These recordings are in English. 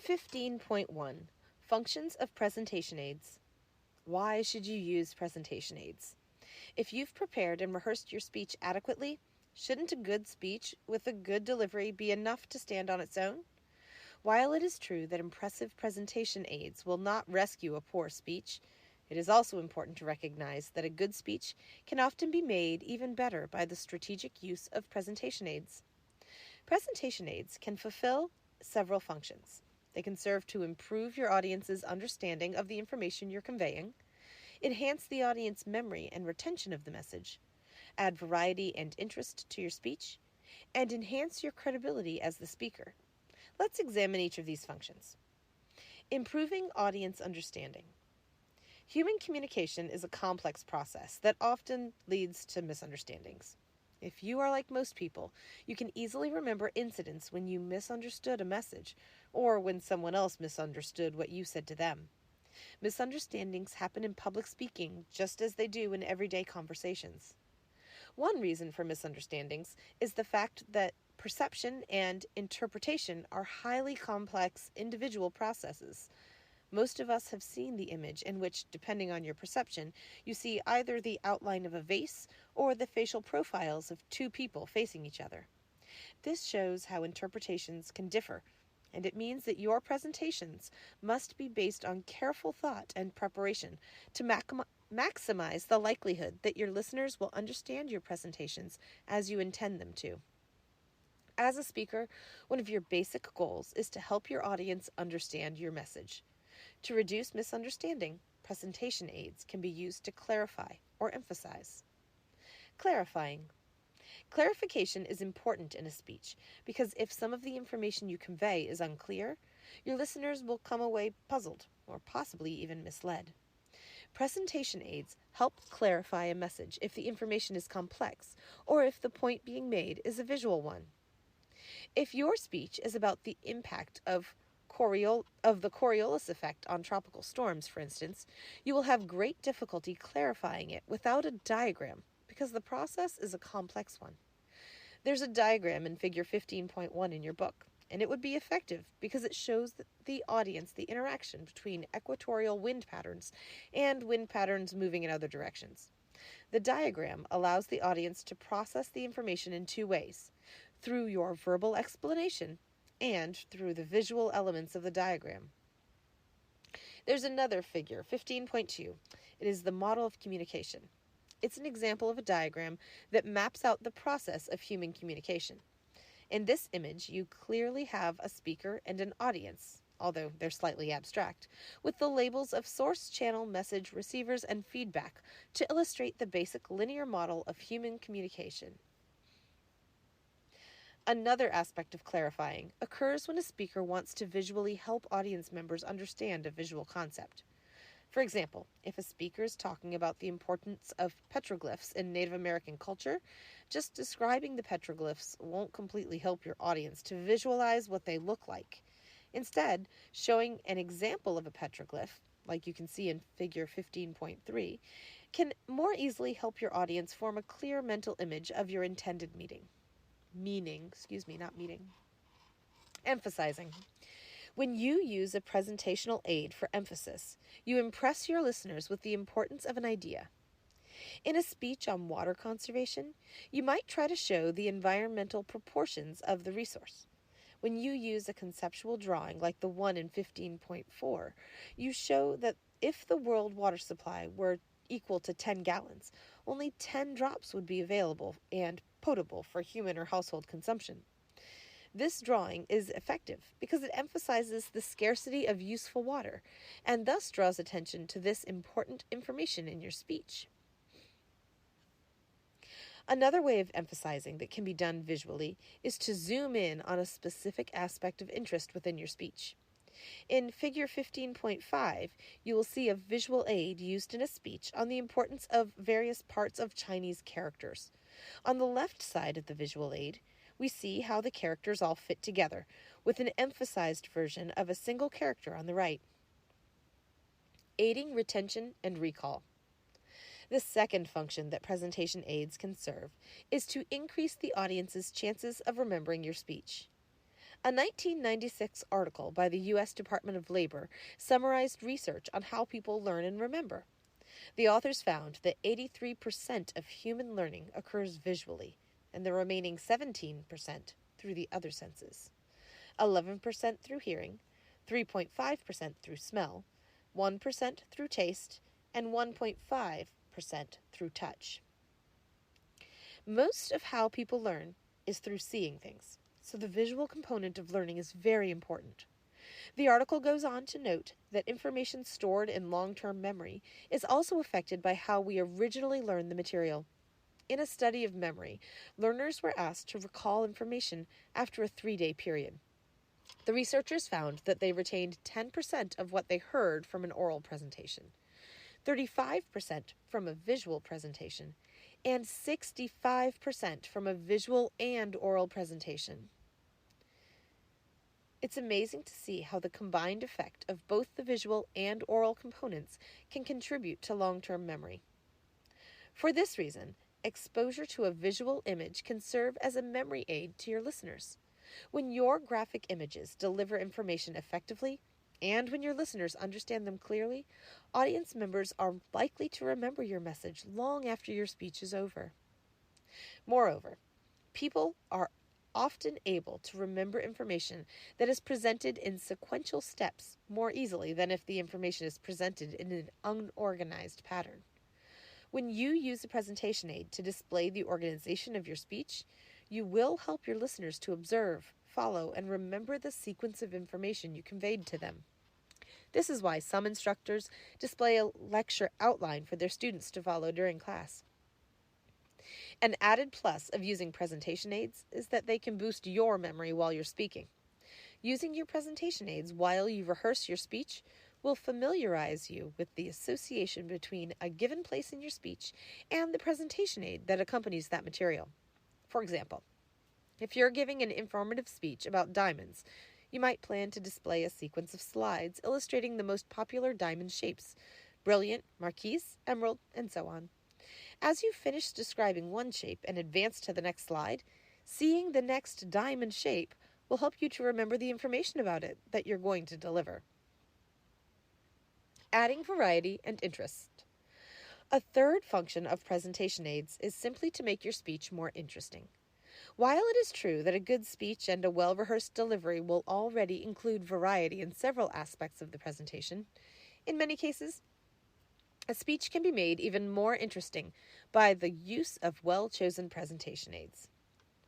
15.1 Functions of Presentation Aids. Why should you use presentation aids? If you've prepared and rehearsed your speech adequately, shouldn't a good speech with a good delivery be enough to stand on its own? While it is true that impressive presentation aids will not rescue a poor speech, it is also important to recognize that a good speech can often be made even better by the strategic use of presentation aids. Presentation aids can fulfill several functions. They can serve to improve your audience's understanding of the information you're conveying, enhance the audience memory and retention of the message, add variety and interest to your speech, and enhance your credibility as the speaker. Let's examine each of these functions. Improving audience understanding. Human communication is a complex process that often leads to misunderstandings. If you are like most people, you can easily remember incidents when you misunderstood a message or when someone else misunderstood what you said to them. Misunderstandings happen in public speaking just as they do in everyday conversations. One reason for misunderstandings is the fact that perception and interpretation are highly complex individual processes. Most of us have seen the image in which, depending on your perception, you see either the outline of a vase or the facial profiles of two people facing each other. This shows how interpretations can differ, and it means that your presentations must be based on careful thought and preparation to maximize the likelihood that your listeners will understand your presentations as you intend them to. As a speaker, one of your basic goals is to help your audience understand your message. To reduce misunderstanding, presentation aids can be used to clarify or emphasize. Clarifying. Clarification is important in a speech because if some of the information you convey is unclear, your listeners will come away puzzled or possibly even misled. Presentation aids help clarify a message if the information is complex or if the point being made is a visual one. If your speech is about the impact of the Coriolis effect on tropical storms, for instance, you will have great difficulty clarifying it without a diagram because the process is a complex one. There's a diagram in Figure 15.1 in your book, and it would be effective because it shows the audience the interaction between equatorial wind patterns and wind patterns moving in other directions. The diagram allows the audience to process the information in two ways: through your verbal explanation and through the visual elements of the diagram. There's another figure, 15.2. It is the model of communication. It's an example of a diagram that maps out the process of human communication. In this image, you clearly have a speaker and an audience, although they're slightly abstract, with the labels of source, channel, message, receivers, and feedback to illustrate the basic linear model of human communication. Another aspect of clarifying occurs when a speaker wants to visually help audience members understand a visual concept. For example, if a speaker is talking about the importance of petroglyphs in Native American culture, just describing the petroglyphs won't completely help your audience to visualize what they look like. Instead, showing an example of a petroglyph, like you can see in Figure 15.3, can more easily help your audience form a clear mental image of your intended meaning. Emphasizing. When you use a presentational aid for emphasis, you impress your listeners with the importance of an idea. In a speech on water conservation, you might try to show the environmental proportions of the resource. When you use a conceptual drawing like the one in 15.4, you show that if the world water supply were equal to 10 gallons, only 10 drops would be available and potable for human or household consumption. This drawing is effective because it emphasizes the scarcity of useful water and thus draws attention to this important information in your speech. Another way of emphasizing that can be done visually is to zoom in on a specific aspect of interest within your speech. In Figure 15.5, you will see a visual aid used in a speech on the importance of various parts of Chinese characters. On the left side of the visual aid, we see how the characters all fit together, with an emphasized version of a single character on the right. Aiding retention and recall. The second function that presentation aids can serve is to increase the audience's chances of remembering your speech. A 1996 article by the U.S. Department of Labor summarized research on how people learn and remember. The authors found that 83% of human learning occurs visually, and the remaining 17% through the other senses. 11% through hearing, 3.5% through smell, 1% through taste, and 1.5% through touch. Most of how people learn is through seeing things, so the visual component of learning is very important. The article goes on to note that information stored in long-term memory is also affected by how we originally learned the material. In a study of memory, learners were asked to recall information after a 3-day period. The researchers found that they retained 10% of what they heard from an oral presentation, 35% from a visual presentation, and 65% from a visual and oral presentation. It's amazing to see how the combined effect of both the visual and oral components can contribute to long-term memory. For this reason, exposure to a visual image can serve as a memory aid to your listeners. When your graphic images deliver information effectively, and when your listeners understand them clearly, audience members are likely to remember your message long after your speech is over. Moreover, people are often able to remember information that is presented in sequential steps more easily than if the information is presented in an unorganized pattern. When you use a presentation aid to display the organization of your speech, you will help your listeners to observe, follow, and remember the sequence of information you conveyed to them. This is why some instructors display a lecture outline for their students to follow during class. An added plus of using presentation aids is that they can boost your memory while you're speaking. Using your presentation aids while you rehearse your speech will familiarize you with the association between a given place in your speech and the presentation aid that accompanies that material. For example, if you're giving an informative speech about diamonds, you might plan to display a sequence of slides illustrating the most popular diamond shapes: brilliant, marquise, emerald, and so on. As you finish describing one shape and advance to the next slide, seeing the next diamond shape will help you to remember the information about it that you're going to deliver. Adding variety and interest. A third function of presentation aids is simply to make your speech more interesting. While it is true that a good speech and a well-rehearsed delivery will already include variety in several aspects of the presentation, in many cases, a speech can be made even more interesting by the use of well-chosen presentation aids.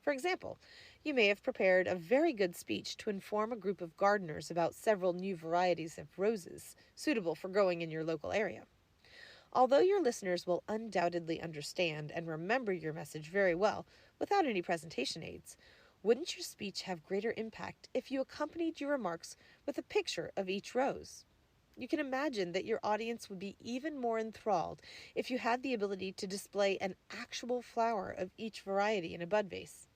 For example, you may have prepared a very good speech to inform a group of gardeners about several new varieties of roses suitable for growing in your local area. Although your listeners will undoubtedly understand and remember your message very well without any presentation aids, wouldn't your speech have greater impact if you accompanied your remarks with a picture of each rose? You can imagine that your audience would be even more enthralled if you had the ability to display an actual flower of each variety in a bud vase.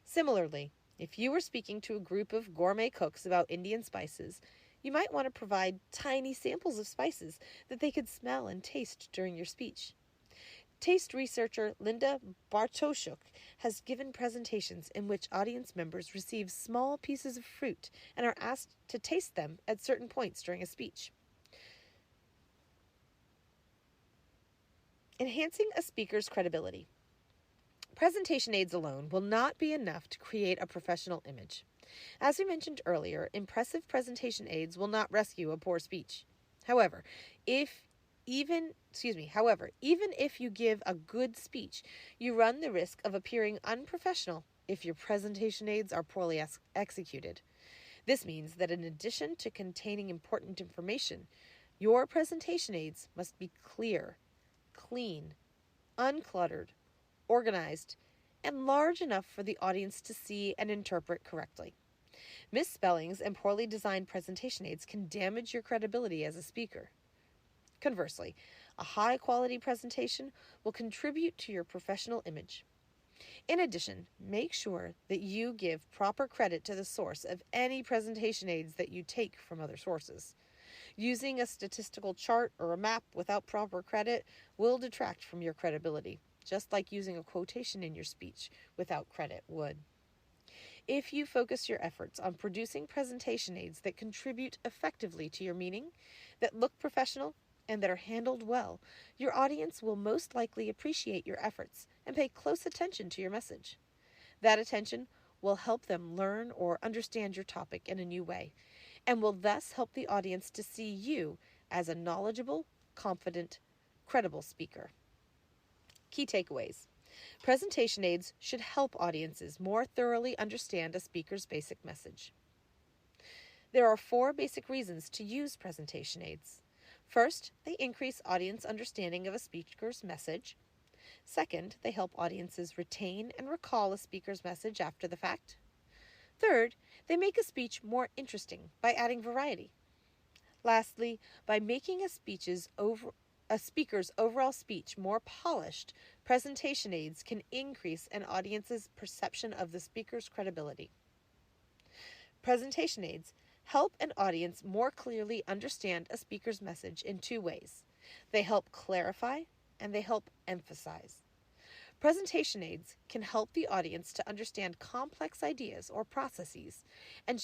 Similarly, if you were speaking to a group of gourmet cooks about Indian spices, you might want to provide tiny samples of spices that they could smell and taste during your speech. Taste researcher Linda Bartoshuk has given presentations in which audience members receive small pieces of fruit and are asked to taste them at certain points during a speech. Enhancing a speaker's credibility. Presentation aids alone will not be enough to create a professional image. As we mentioned earlier, impressive presentation aids will not rescue a poor speech. However, even if you give a good speech, you run the risk of appearing unprofessional if your presentation aids are poorly executed. This means that in addition to containing important information, your presentation aids must be clear, clean, uncluttered, organized, and large enough for the audience to see and interpret correctly. Misspellings and poorly designed presentation aids can damage your credibility as a speaker. Conversely, a high-quality presentation will contribute to your professional image. In addition, make sure that you give proper credit to the source of any presentation aids that you take from other sources. Using a statistical chart or a map without proper credit will detract from your credibility, just like using a quotation in your speech without credit would. If you focus your efforts on producing presentation aids that contribute effectively to your meeting, that look professional, and that are handled well, your audience will most likely appreciate your efforts and pay close attention to your message. That attention will help them learn or understand your topic in a new way, and will thus help the audience to see you as a knowledgeable, confident, credible speaker. Key takeaways. Presentation aids should help audiences more thoroughly understand a speaker's basic message. There are 4 basic reasons to use presentation aids. First, they increase audience understanding of a speaker's message. Second, they help audiences retain and recall a speaker's message after the fact. Third, they make a speech more interesting by adding variety. Lastly, by making a speaker's overall speech more polished, presentation aids can increase an audience's perception of the speaker's credibility. Presentation aids help an audience more clearly understand a speaker's message in 2 ways. They help clarify and they help emphasize. Presentation aids can help the audience to understand complex ideas or processes and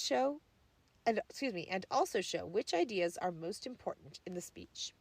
also show which ideas are most important in the speech.